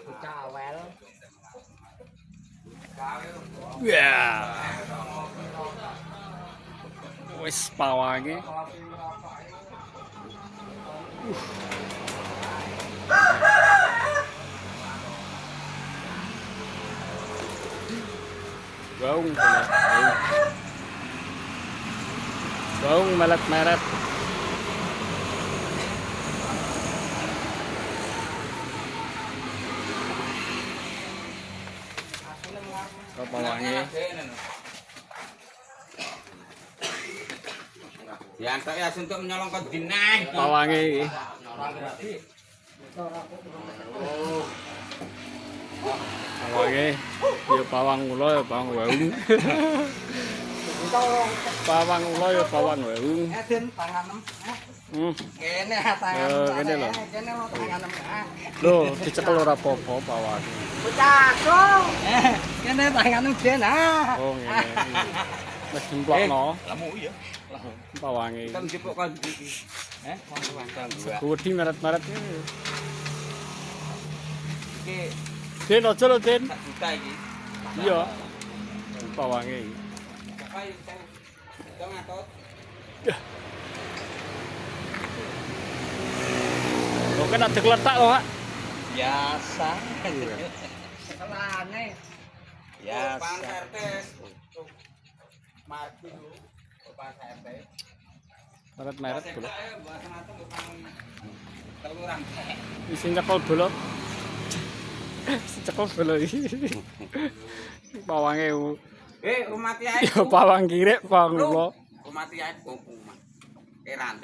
Cawel. Ya. Wis pawange. Baung pala. Baung melet-meret. Pawange. Diantak ya untuk menyolong ke dinah. Pawange iki. Pawange. Ya pawang kula ya pawang waung. Pawang kula ya pawang waung. Eden tanganem. Kene tanganem. Kene lho. Kene lho tanganem. Lho, dicekel ora apa-apa pawange. Bocah. Kene tanganem den ah. Oh ngene. Wis demplokno Lamu iya. pawange. Kita njupuk kan iki. Wedi meret-meret iki. Iki Den aja lho, Den. 1 juta iki. Iya. Pawange iki. Kayu saya. Kita ngatot. Kok kena digletak kok, Pak? Biasa. Kelane. Ya, Pan RT. Mati lu. Pan RT. Meret-meret kula. Teluran. Isi nyekel bola. Cekel bola iki. Pawange. Rumah kiai. Ya pawang kirek, pawang kula. Rumah kiai kok. Rantai.